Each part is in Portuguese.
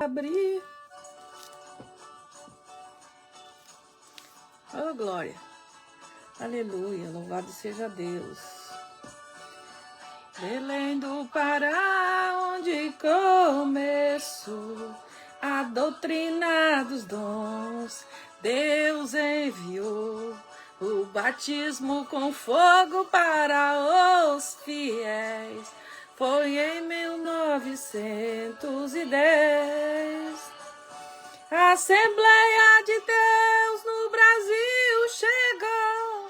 abriu. Oh, glória. Aleluia, louvado seja Deus. Belém do Pará, onde começou a doutrina dos dons, Deus enviou o batismo com fogo para os fiéis. Foi em 1910. A Assembleia de Deus no Brasil chegou,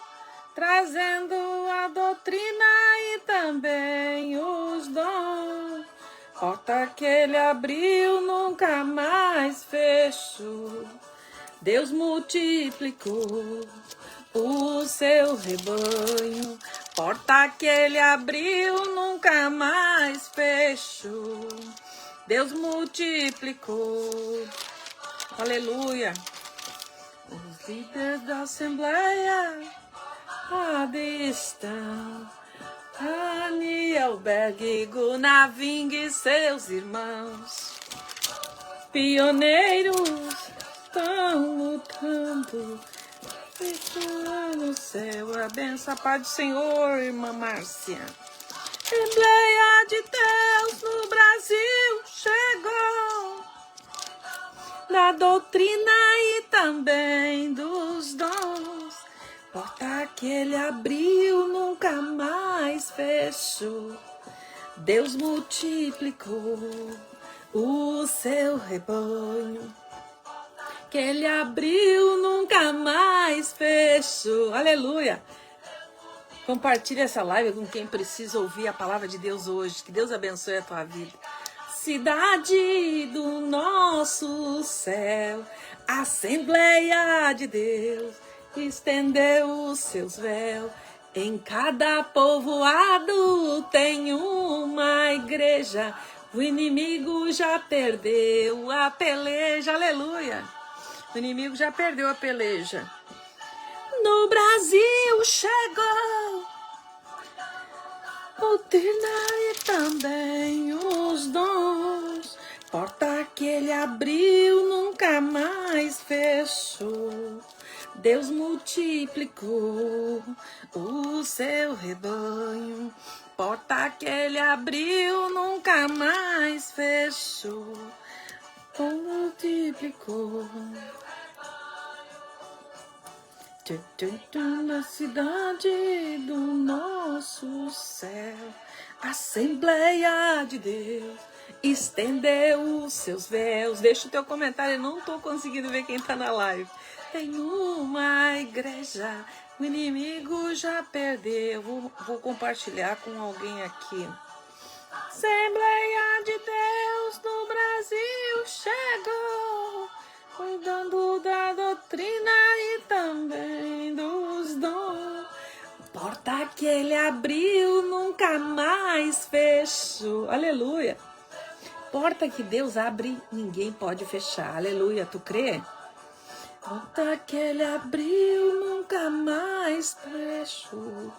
trazendo a doutrina e também os dons. Porta que ele abriu nunca mais fechou. Deus multiplicou o seu rebanho. Porta que ele abriu nunca mais fechou. Deus multiplicou. Aleluia. Os líderes da Assembleia estão. Anielberg, Gunaving e seus irmãos. Pioneiros estão lutando. No céu, a benção, a paz do Senhor, irmã Márcia. Assembleia de Deus no Brasil chegou, da doutrina e também dos dons. Porta que ele abriu nunca mais fechou. Deus multiplicou o seu rebanho. Que ele abriu nunca mais fechou. Aleluia. Compartilhe essa live com quem precisa ouvir a palavra de Deus hoje. Que Deus abençoe a tua vida. Cidade do nosso céu, Assembleia de Deus, estendeu os seus véus. Em cada povoado tem uma igreja. O inimigo já perdeu a peleja. Aleluia. O inimigo já perdeu a peleja. No Brasil chegou doutrina e também os dons. Porta que ele abriu nunca mais fechou. Deus multiplicou o seu rebanho. Porta que ele abriu nunca mais fechou. Multiplicou. Na cidade do nosso céu, Assembleia de Deus estendeu os seus véus. Deixa o teu comentário, eu não estou conseguindo ver quem está na live. Tem uma igreja, o inimigo já perdeu. Vou compartilhar com alguém aqui. Assembleia de Deus no Brasil chegou, cuidando da doutrina e também dos dons. Porta que ele abriu nunca mais fechou. Aleluia. Porta que Deus abre, ninguém pode fechar. Aleluia. Tu crê? Porta que ele abriu nunca mais fechou.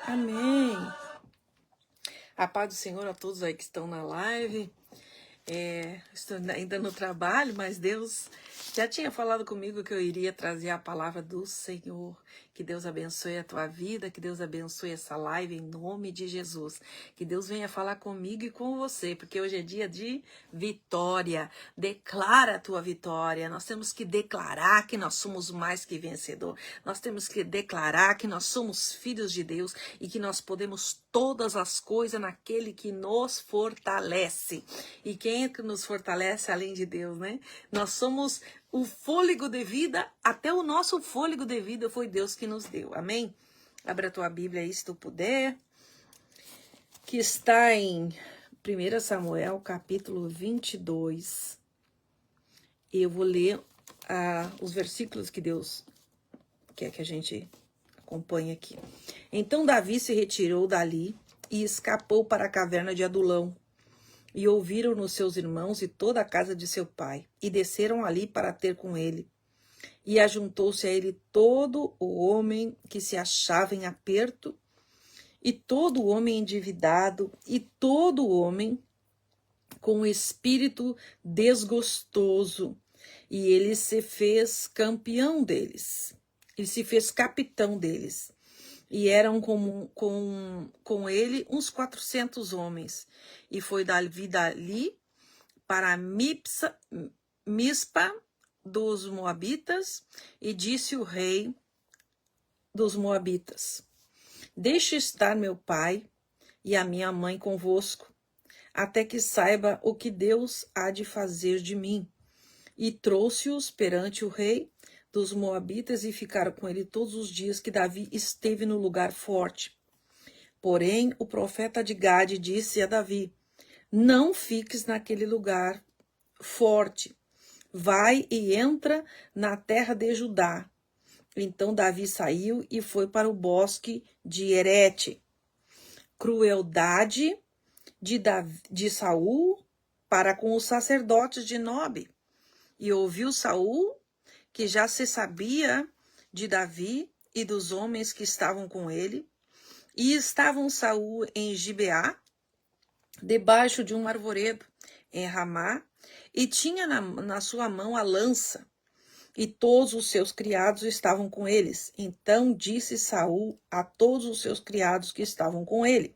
Amém. A paz do Senhor a todos aí que estão na live. Estou ainda no trabalho, mas Deus já tinha falado comigo que eu iria trazer a palavra do Senhor. Que Deus abençoe a tua vida, que Deus abençoe essa live em nome de Jesus. Que Deus venha falar comigo e com você, porque hoje é dia de vitória. Declara a tua vitória. Nós temos que declarar que nós somos mais que vencedor. Nós temos que declarar que nós somos filhos de Deus e que nós podemos todas as coisas naquele que nos fortalece. E quem é que nos fortalece além de Deus, né? Nós somos o fôlego de vida, até o nosso fôlego de vida foi Deus que nos deu. Amém? Abra a tua Bíblia aí se tu puder, que está em 1 Samuel, capítulo 22. Eu vou ler os versículos que Deus quer que a gente acompanhe aqui. Então Davi se retirou dali e escapou para a caverna de Adulão. E ouviram-no seus irmãos e toda a casa de seu pai, e desceram ali para ter com ele. E ajuntou-se a ele todo o homem que se achava em aperto, e todo o homem endividado, e todo o homem com espírito desgostoso, e ele se fez campeão deles. Ele se fez capitão deles. E eram com ele uns 400 homens. E foi dali para Mispa dos Moabitas, e disse o rei dos Moabitas: deixe estar meu pai e a minha mãe convosco, até que saiba o que Deus há de fazer de mim. E trouxe-os perante o rei dos Moabitas, e ficaram com ele todos os dias que Davi esteve no lugar forte. Porém, o profeta de Gade disse a Davi: não fiques naquele lugar forte, vai e entra na terra de Judá. Então Davi saiu e foi para o bosque de Herete. Crueldade de Saul para com os sacerdotes de Nobe. E ouviu Saul, que já se sabia de Davi e dos homens que estavam com ele, e estavam Saul em Gibeá, debaixo de um arvoredo, em Ramá, e tinha na sua mão a lança, e todos os seus criados estavam com eles. Então disse Saul a todos os seus criados que estavam com ele: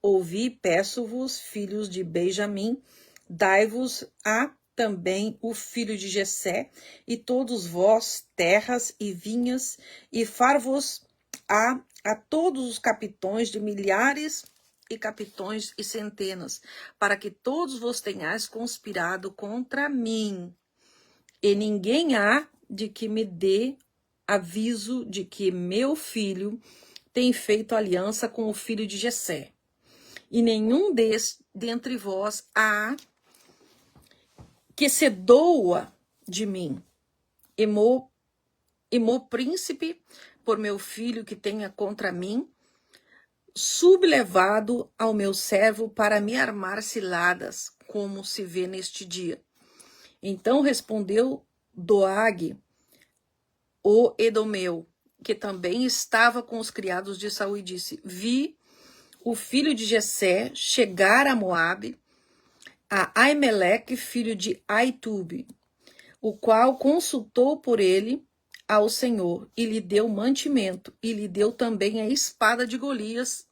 ouvi, peço-vos, filhos de Benjamim, dai-vos a também o filho de Jessé, e todos vós terras e vinhas, e far-vos a todos os capitões de milhares e capitões e centenas, para que todos vos tenhais conspirado contra mim. E ninguém há de que me dê aviso de que meu filho tem feito aliança com o filho de Jessé. E nenhum dentre vós há que se doa de mim, e mo príncipe por meu filho que tenha contra mim sublevado ao meu servo para me armar ciladas, como se vê neste dia. Então respondeu Doeg, o Edomeu, que também estava com os criados de Saul, e disse: vi o filho de Jessé chegar a Moabe, a Aimeleque, filho de Aitube, o qual consultou por ele ao Senhor, e lhe deu mantimento, e lhe deu também a espada de Golias,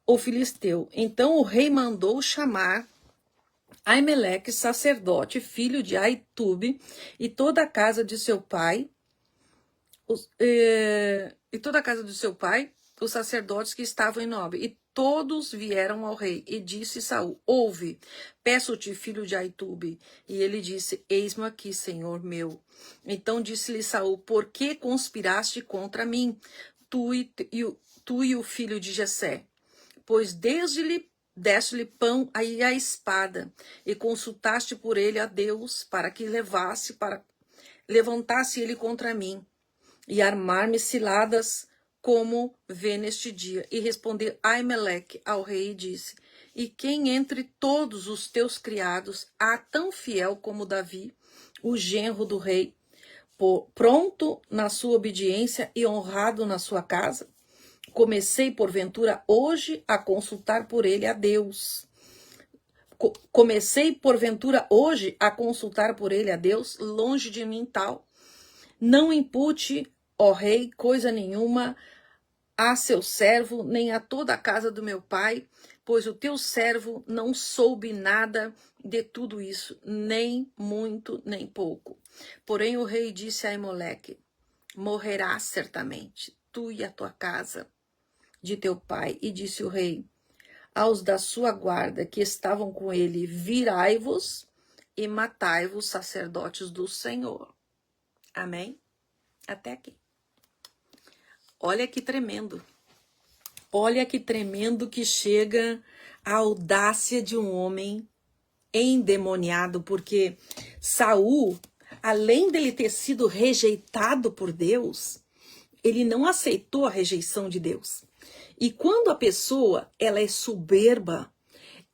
o filisteu. Então o rei mandou chamar Aimeleque, sacerdote, filho de Aitube, e toda a casa de seu pai, os sacerdotes que estavam em Nobe, e todos vieram ao rei, e disse Saul: ouve, peço-te, filho de Aitube. E ele disse: eis-me aqui, senhor meu. Então disse-lhe Saul: por que conspiraste contra mim, tu e o filho de Jessé? Pois deste-lhe pão e a espada, e consultaste por ele a Deus, para que levantasse ele contra mim, e armar-me ciladas, como vê neste dia. E respondeu Aimeleque ao rei e disse: e quem entre todos os teus criados há tão fiel como Davi, o genro do rei, pronto na sua obediência e honrado na sua casa? Comecei, porventura, hoje a consultar por ele a Deus. Longe de mim tal. Não impute, ó rei, coisa nenhuma a seu servo, nem a toda a casa do meu pai, pois o teu servo não soube nada de tudo isso, nem muito, nem pouco. Porém o rei disse a Aimeleque: morrerás certamente, tu e a tua casa de teu pai. E disse o rei aos da sua guarda que estavam com ele: virai-vos e matai-vos, sacerdotes do Senhor. Amém? Até aqui. Olha que tremendo. Olha que tremendo que chega a audácia de um homem endemoniado, porque Saul, além dele ter sido rejeitado por Deus, ele não aceitou a rejeição de Deus. E quando a pessoa ela é soberba,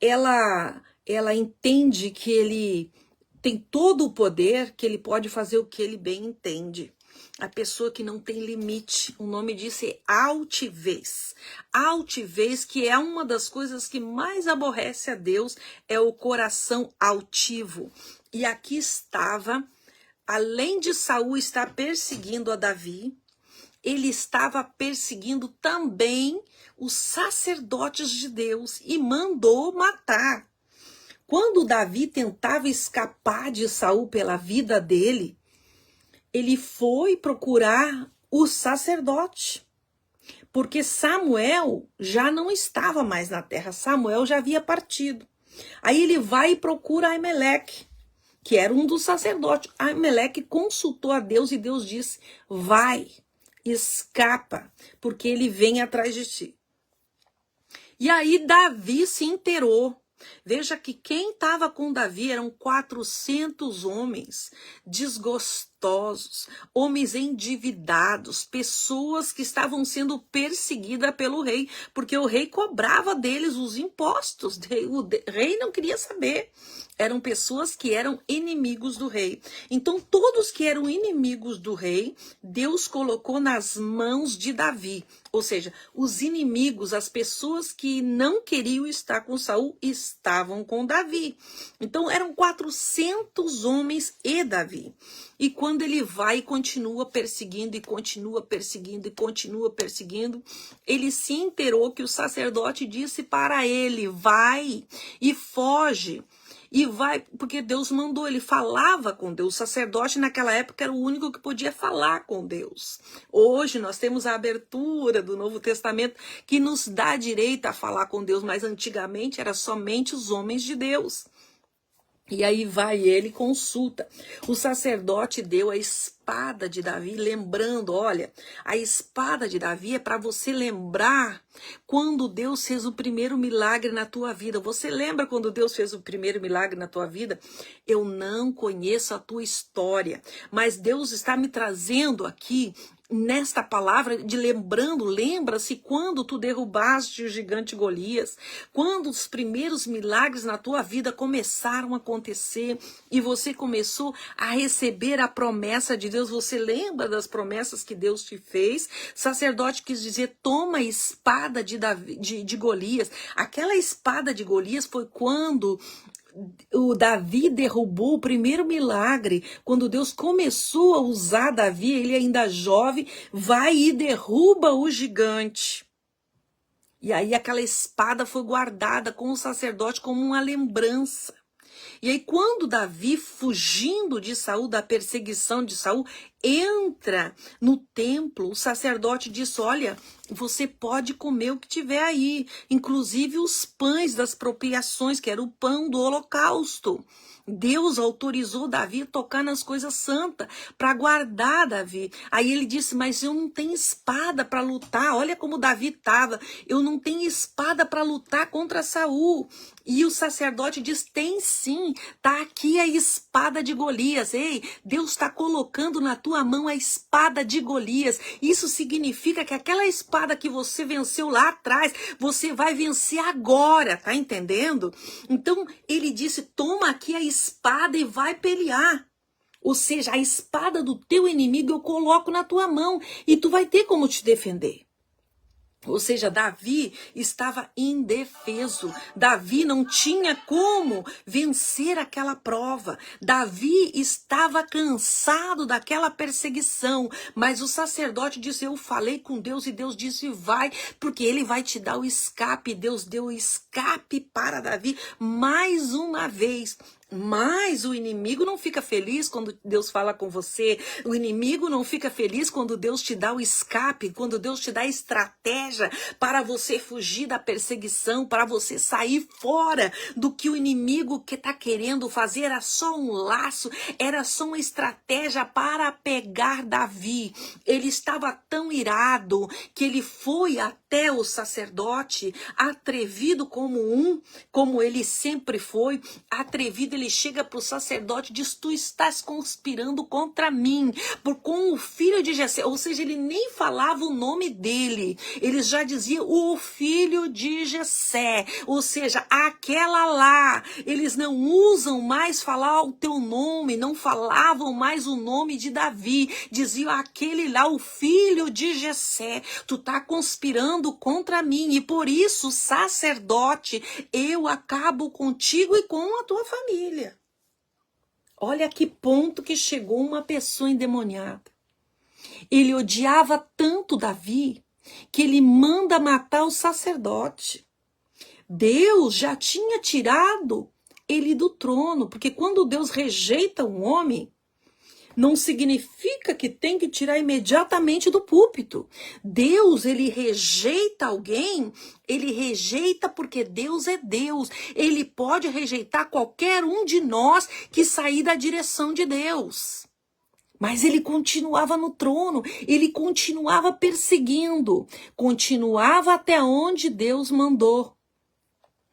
ela entende que ele tem todo o poder, que ele pode fazer o que ele bem entende. A pessoa que não tem limite. O nome disso é altivez. Altivez, que é uma das coisas que mais aborrece a Deus, é o coração altivo. E aqui estava, além de Saul estar perseguindo a Davi, ele estava perseguindo também os sacerdotes de Deus e mandou matar. Quando Davi tentava escapar de Saul pela vida dele, ele foi procurar o sacerdote, porque Samuel já não estava mais na terra, Samuel já havia partido. Aí ele vai e procura Aimeleque, que era um dos sacerdotes. Aimeleque consultou a Deus e Deus disse: vai, escapa, porque ele vem atrás de ti. E aí Davi se inteirou. Veja que quem estava com Davi eram 400 homens desgostosos, homens endividados, pessoas que estavam sendo perseguidas pelo rei, porque o rei cobrava deles os impostos, o rei não queria saber. Eram pessoas que eram inimigos do rei. Então, todos que eram inimigos do rei, Deus colocou nas mãos de Davi. Ou seja, os inimigos, as pessoas que não queriam estar com Saul, estavam com Davi. Então, eram 400 homens e Davi. E quando ele vai e continua perseguindo, e continua perseguindo, e continua perseguindo, ele se inteirou que o sacerdote disse para ele: vai e foge. E vai, porque Deus mandou, ele falava com Deus. O sacerdote naquela época era o único que podia falar com Deus. Hoje nós temos a abertura do Novo Testamento que nos dá direito a falar com Deus, mas antigamente era somente os homens de Deus. E aí vai ele e consulta. O sacerdote deu a espada de Davi, lembrando, olha, a espada de Davi é para você lembrar quando Deus fez o primeiro milagre na tua vida. Você lembra quando Deus fez o primeiro milagre na tua vida? Eu não conheço a tua história, mas Deus está me trazendo aqui nesta palavra de lembrando, lembra-se quando tu derrubaste o gigante Golias, quando os primeiros milagres na tua vida começaram a acontecer e você começou a receber a promessa de Deus. Você lembra das promessas que Deus te fez? O sacerdote quis dizer: toma a espada de Golias. Aquela espada de Golias foi quando o Davi derrubou o primeiro milagre. Quando Deus começou a usar Davi, ele ainda jovem, vai e derruba o gigante. E aí aquela espada foi guardada com o sacerdote como uma lembrança. E aí quando Davi, fugindo de Saul, da perseguição de Saul, entra no templo, o sacerdote diz: olha, você pode comer o que tiver aí, inclusive os pães das propriações, que era o pão do holocausto. Deus autorizou Davi a tocar nas coisas santas para guardar Davi. Aí ele disse: mas eu não tenho espada para lutar. Olha como Davi estava. Eu não tenho espada para lutar contra Saul. E o sacerdote diz: tem sim, tá aqui a espada de Golias. Ei, Deus está colocando na tua mão a espada de Golias. Isso significa que aquela espada que você venceu lá atrás, você vai vencer agora, tá entendendo? Então ele disse: toma aqui a espada e vai pelear. Ou seja, a espada do teu inimigo eu coloco na tua mão e tu vai ter como te defender. Ou seja, Davi estava indefeso. Davi não tinha como vencer aquela prova. Davi estava cansado daquela perseguição. Mas o sacerdote disse: eu falei com Deus, e Deus disse: vai, porque ele vai te dar o escape. Deus deu o escape para Davi mais uma vez. Mas o inimigo não fica feliz quando Deus fala com você. O inimigo não fica feliz quando Deus te dá o escape, quando Deus te dá estratégia para você fugir da perseguição, para você sair fora do que o inimigo que está querendo fazer. Era só um laço, era só uma estratégia para pegar Davi. Ele estava tão irado que ele foi até até o sacerdote, atrevido como ele sempre foi, atrevido, ele chega para o sacerdote e diz: tu estás conspirando contra mim, com o filho de Jessé. Ou seja, ele nem falava o nome dele, ele já dizia o filho de Jessé, ou seja, aquela lá. Eles não usam mais falar o teu nome, não falavam mais o nome de Davi, diziam aquele lá, o filho de Jessé. Tu tá conspirando contra mim e por isso, sacerdote, eu acabo contigo e com a tua família. Olha que ponto que chegou uma pessoa endemoniada. Ele odiava tanto Davi que ele manda matar o sacerdote. Deus já tinha tirado ele do trono, porque quando Deus rejeita um homem, não significa que tem que tirar imediatamente do púlpito. Deus, ele rejeita alguém, ele rejeita porque Deus é Deus. Ele pode rejeitar qualquer um de nós que sair da direção de Deus. Mas ele continuava no trono, ele continuava perseguindo, continuava até onde Deus mandou.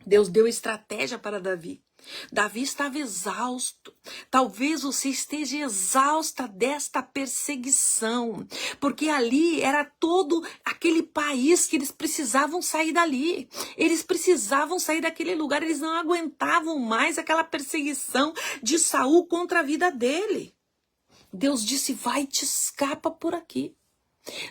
Deus deu estratégia para Davi. Davi estava exausto. Talvez você esteja exausta desta perseguição, porque ali era todo aquele país que eles precisavam sair dali. Eles precisavam sair daquele lugar, eles não aguentavam mais aquela perseguição de Saul contra a vida dele. Deus disse: vai, te escapa por aqui.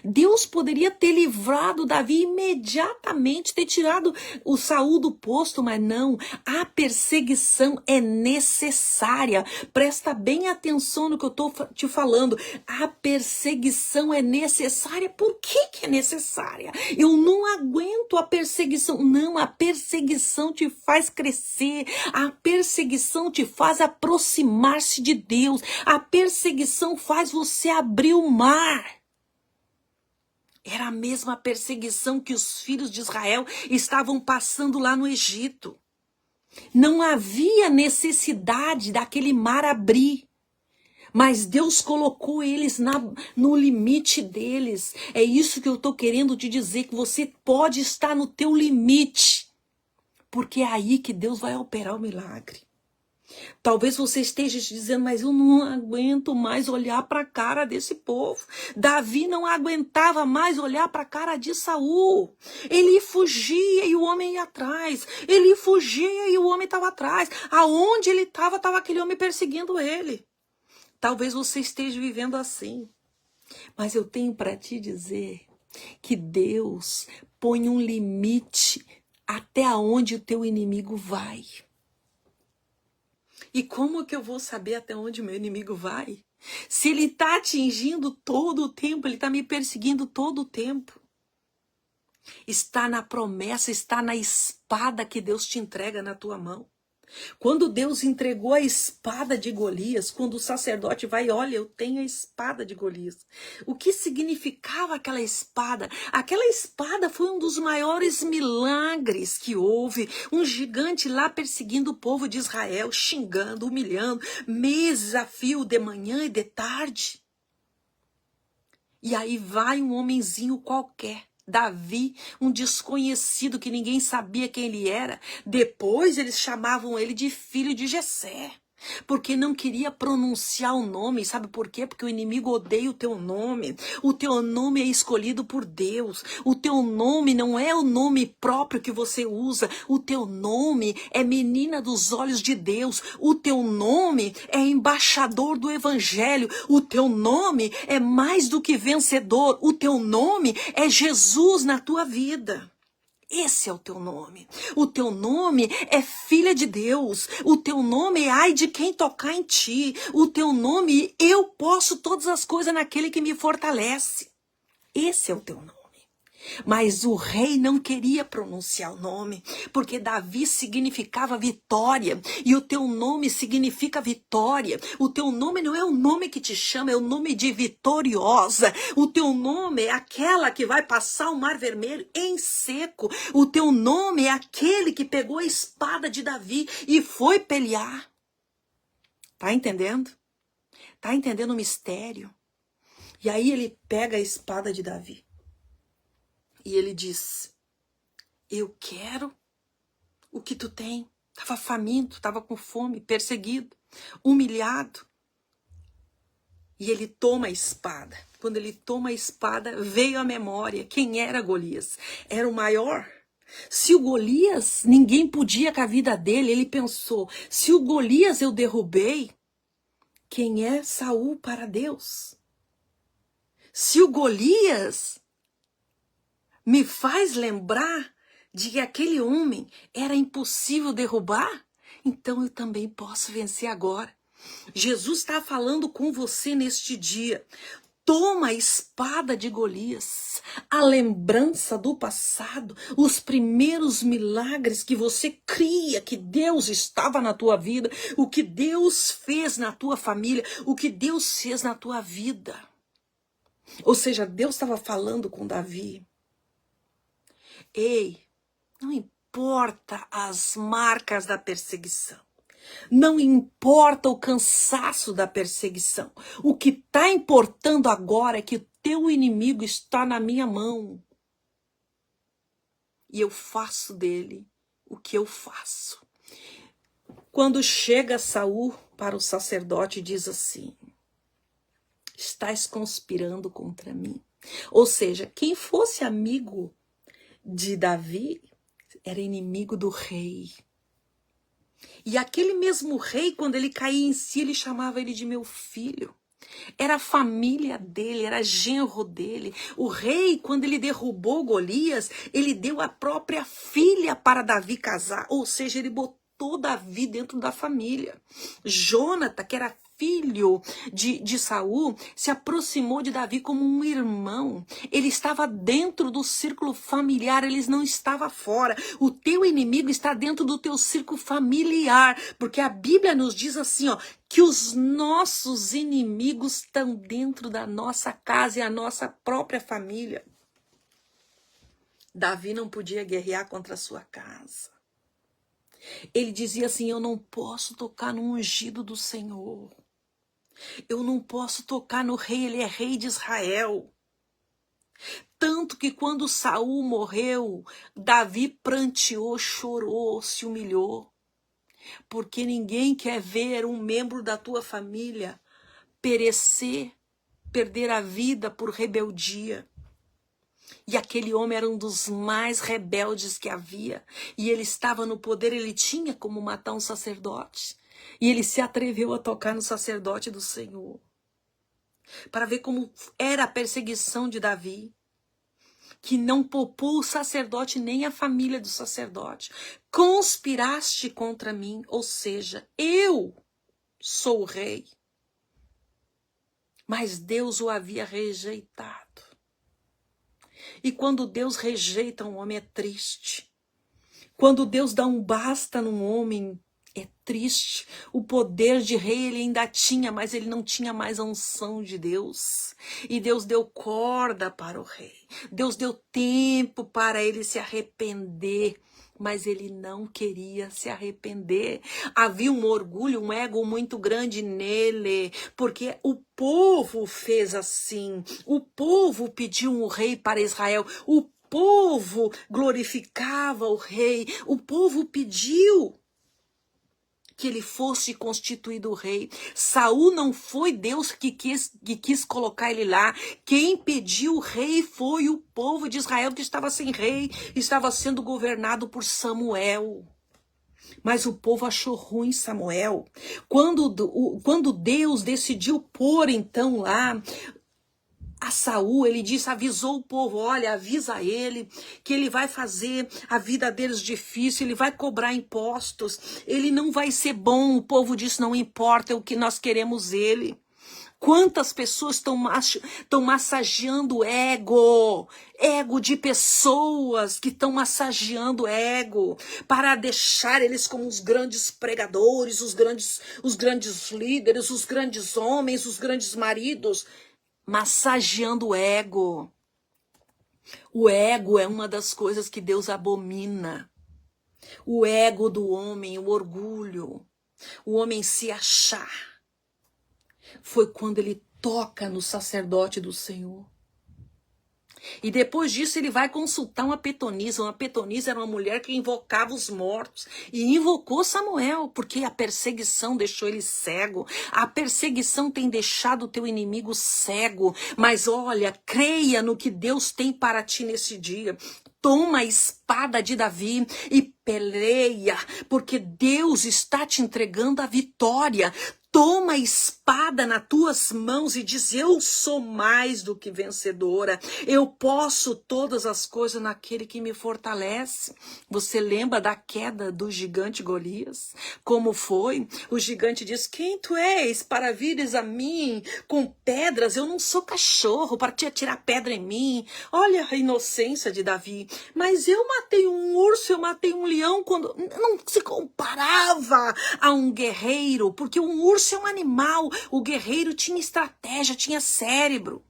Deus poderia ter livrado Davi imediatamente, ter tirado o Saul do posto, mas não, a perseguição é necessária. Presta bem atenção no que eu estou te falando. A perseguição é necessária. Por que que é necessária? Eu não aguento a perseguição. Não, a perseguição te faz crescer. A perseguição te faz aproximar-se de Deus. A perseguição faz você abrir o mar. Era a mesma perseguição que os filhos de Israel estavam passando lá no Egito. Não havia necessidade daquele mar abrir. Mas Deus colocou eles no limite deles. É isso que eu estou querendo te dizer, que você pode estar no teu limite. Porque é aí que Deus vai operar o milagre. Talvez você esteja dizendo: mas eu não aguento mais olhar para a cara desse povo. Davi não aguentava mais olhar para a cara de Saul. Ele fugia e o homem ia atrás. Ele fugia e o homem estava atrás. Aonde ele estava aquele homem perseguindo ele. Talvez você esteja vivendo assim. Mas eu tenho para te dizer que Deus põe um limite até onde o teu inimigo vai. E como que eu vou saber até onde meu inimigo vai? Se ele está atingindo todo o tempo, ele está me perseguindo todo o tempo. Está na promessa, está na espada que Deus te entrega na tua mão. Quando Deus entregou a espada de Golias, quando o sacerdote vai, olha, eu tenho a espada de Golias. O que significava aquela espada? Aquela espada foi um dos maiores milagres que houve. Um gigante lá perseguindo o povo de Israel, xingando, humilhando, meses a fio, de manhã e de tarde. E aí vai um homenzinho qualquer. Davi, um desconhecido que ninguém sabia quem ele era. Depois eles chamavam ele de filho de Jessé, porque não queria pronunciar o nome. Sabe por quê? Porque o inimigo odeia o teu nome. O teu nome é escolhido por Deus. O teu nome não é o nome próprio que você usa. O teu nome é menina dos olhos de Deus. O teu nome é embaixador do evangelho. O teu nome é mais do que vencedor. O teu nome é Jesus na tua vida. Esse é o teu nome. O teu nome é filha de Deus. O teu nome é ai de quem tocar em ti. O teu nome, eu posso todas as coisas naquele que me fortalece. Esse é o teu nome. Mas o rei não queria pronunciar o nome, porque Davi significava vitória, e o teu nome significa vitória. O teu nome não é o nome que te chama, é o nome de vitoriosa. O teu nome é aquela que vai passar o mar vermelho em seco. O teu nome é aquele que pegou a espada de Davi e foi pelear. Tá entendendo? Tá entendendo o mistério? E aí ele pega a espada de Davi. E ele diz: eu quero o que tu tem. Estava faminto, estava com fome, perseguido, humilhado. E ele toma a espada. Quando ele toma a espada, veio à memória quem era Golias. Era o maior. Se o Golias, ninguém podia com a vida dele, ele pensou: se o Golias eu derrubei, quem é Saul para Deus? Se o Golias me faz lembrar de que aquele homem era impossível derrubar, então eu também posso vencer agora. Jesus está falando com você neste dia. Toma a espada de Golias, a lembrança do passado, os primeiros milagres que você cria que Deus estava na tua vida, o que Deus fez na tua família, o que Deus fez na tua vida. Ou seja, Deus estava falando com Davi. Ei, não importa as marcas da perseguição. Não importa o cansaço da perseguição. O que está importando agora é que o teu inimigo está na minha mão. E eu faço dele o que eu faço. Quando chega Saul para o sacerdote e diz assim: estás conspirando contra mim. Ou seja, quem fosse amigo de Davi era inimigo do rei. E aquele mesmo rei, quando ele caía em si, ele chamava ele de meu filho. Era a família dele, era genro dele. O rei, quando ele derrubou Golias, ele deu a própria filha para Davi casar. Ou seja, ele botou Davi dentro da família. Jonathan, que era filho de Saul, se aproximou de Davi como um irmão. Ele estava dentro do círculo familiar, ele não estava fora. O teu inimigo está dentro do teu círculo familiar, porque a Bíblia nos diz assim, ó, que os nossos inimigos estão dentro da nossa casa e a nossa própria família. Davi não podia guerrear contra a sua casa. Ele dizia assim: eu não posso tocar no ungido do Senhor. Eu não posso tocar no rei, ele é rei de Israel. Tanto que quando Saul morreu, Davi pranteou, chorou, se humilhou. Porque ninguém quer ver um membro da tua família perecer, perder a vida por rebeldia. E aquele homem era um dos mais rebeldes que havia. E ele estava no poder, ele tinha como matar um sacerdote. E ele se atreveu a tocar no sacerdote do Senhor. Para ver como era a perseguição de Davi. Que não poupou o sacerdote nem a família do sacerdote. Conspiraste contra mim, ou seja, eu sou o rei. Mas Deus o havia rejeitado. E quando Deus rejeita um homem é triste. Quando Deus dá um basta num homem é triste. O poder de rei ele ainda tinha, mas ele não tinha mais a unção de Deus. E Deus deu corda para o rei. Deus deu tempo para ele se arrepender. Mas ele não queria se arrepender. Havia um orgulho, um ego muito grande nele, porque o povo fez assim. O povo pediu um rei para Israel. O povo glorificava o rei. O povo pediu que ele fosse constituído rei. Saul não foi Deus que quis colocar ele lá. Quem pediu o rei foi o povo de Israel, que estava sem rei, estava sendo governado por Samuel. Mas o povo achou ruim Samuel. Quando Deus decidiu pôr então lá a Saul, ele disse, avisou o povo, olha, avisa ele que ele vai fazer a vida deles difícil, ele vai cobrar impostos, ele não vai ser bom. O povo disse, não importa, é o que nós queremos ele. Quantas pessoas estão massageando ego de pessoas que estão massageando ego para deixar eles como os grandes pregadores, os grandes líderes, os grandes homens, os grandes maridos, massageando o ego. O ego é uma das coisas que Deus abomina. O ego do homem, o orgulho, o homem se achar. Foi quando ele toca no sacerdote do Senhor. E depois disso ele vai consultar uma pitonisa. Uma pitonisa era uma mulher que invocava os mortos. E invocou Samuel, porque a perseguição deixou ele cego. A perseguição tem deixado o teu inimigo cego. Mas olha, creia no que Deus tem para ti nesse dia. Toma a espada de Davi e peleia, porque Deus está te entregando a vitória. Toma a espada nas tuas mãos e diz: eu sou mais do que vencedora. Eu posso todas as coisas naquele que me fortalece. Você lembra da queda do gigante Golias? Como foi? O gigante diz: quem tu és para vires a mim com pedras? Eu não sou cachorro para te atirar pedra em mim. Olha a inocência de Davi. Mas eu matei um urso, eu matei um leão quando não se comparava a um guerreiro, porque um urso é um animal, o guerreiro tinha estratégia, tinha cérebro.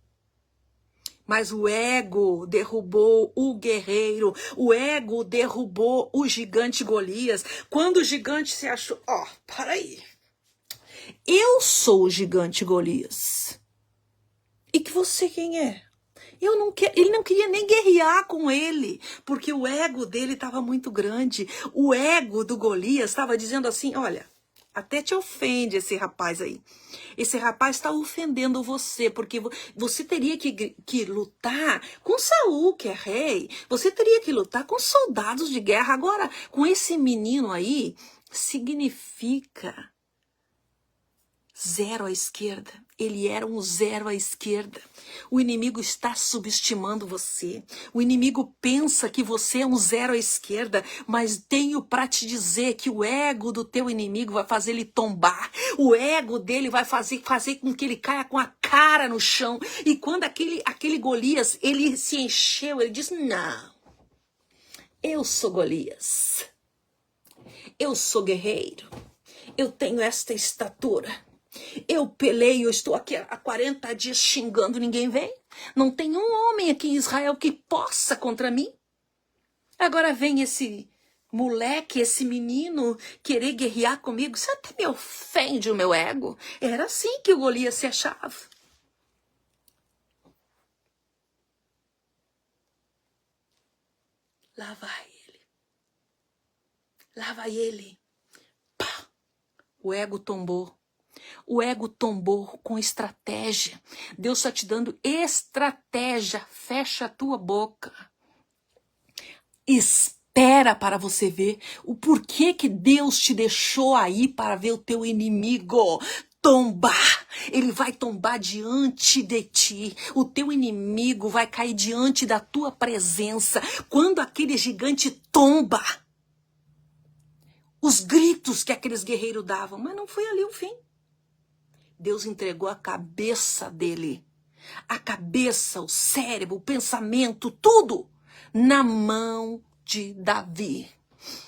Mas o ego derrubou o guerreiro, o ego derrubou o gigante Golias. Quando o gigante se achou, para aí. Eu sou o gigante Golias. E que você quem é? Ele não queria nem guerrear com ele, porque o ego dele estava muito grande. O ego do Golias estava dizendo assim, olha, até te ofende esse rapaz aí. Esse rapaz está ofendendo você, porque você teria que lutar com Saul, que é rei. Você teria que lutar com soldados de guerra. Agora, com esse menino aí, significa zero à esquerda. Ele era um zero à esquerda. O inimigo está subestimando você. O inimigo pensa que você é um zero à esquerda, mas tenho para te dizer que o ego do teu inimigo vai fazer ele tombar. O ego dele vai fazer com que ele caia com a cara no chão. E quando aquele Golias, ele se encheu, ele disse: não, eu sou Golias. Eu sou guerreiro. Eu tenho esta estatura. Eu peleio, eu estou aqui há 40 dias xingando, ninguém vem. Não tem um homem aqui em Israel que possa contra mim. Agora vem esse moleque, esse menino querer guerrear comigo. Isso até me ofende o meu ego. Era assim que o Golias se achava. Lá vai ele. Lá vai ele. Pá! O ego tombou. O ego tombou com estratégia. Deus está te dando estratégia. Fecha a tua boca. Espera para você ver o porquê que Deus te deixou aí para ver o teu inimigo tombar. Ele vai tombar diante de ti. O teu inimigo vai cair diante da tua presença. Quando aquele gigante tomba, os gritos que aqueles guerreiros davam, mas não foi ali o fim. Deus entregou a cabeça dele, a cabeça, o cérebro, o pensamento, tudo na mão de Davi.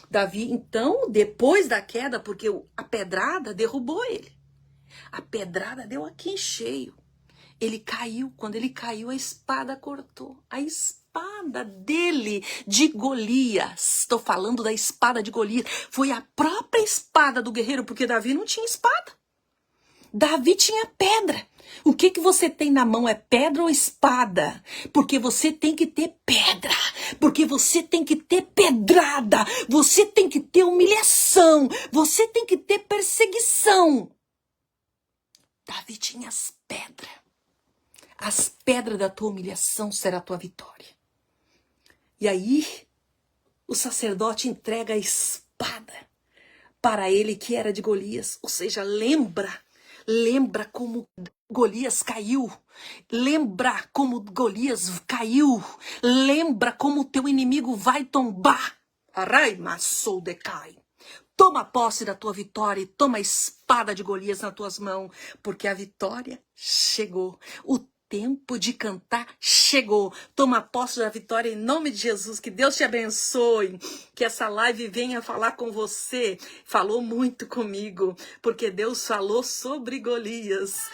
Davi, então, depois da queda, porque a pedrada derrubou ele. A pedrada deu aqui em cheio. Ele caiu, quando ele caiu, a espada cortou. A espada dele, de Golias, estou falando da espada de Golias, foi a própria espada do guerreiro, porque Davi não tinha espada. Davi tinha pedra. O que você tem na mão é pedra ou espada? Porque você tem que ter pedra. Porque você tem que ter pedrada. Você tem que ter humilhação. Você tem que ter perseguição. Davi tinha as pedras. As pedras da tua humilhação será a tua vitória. E aí, o sacerdote entrega a espada para ele que era de Golias. Ou seja, lembra como Golias caiu. Lembra como Golias caiu. Lembra como o teu inimigo vai tombar. Toma posse da tua vitória e toma a espada de Golias nas tuas mãos, porque a vitória chegou. O tempo de cantar chegou. Toma posse da vitória em nome de Jesus. Que Deus te abençoe. Que essa live venha falar com você. Falou muito comigo, porque Deus falou sobre Golias.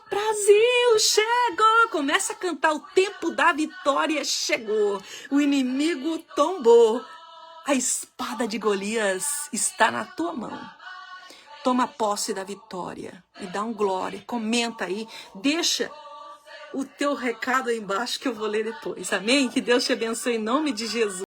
Brasil, chegou! Começa a cantar, o tempo da vitória chegou. O inimigo tombou. A espada de Golias está na tua mão. Toma posse da vitória e dá um glória. Comenta aí, deixa o teu recado aí embaixo que eu vou ler depois. Amém? Que Deus te abençoe em nome de Jesus.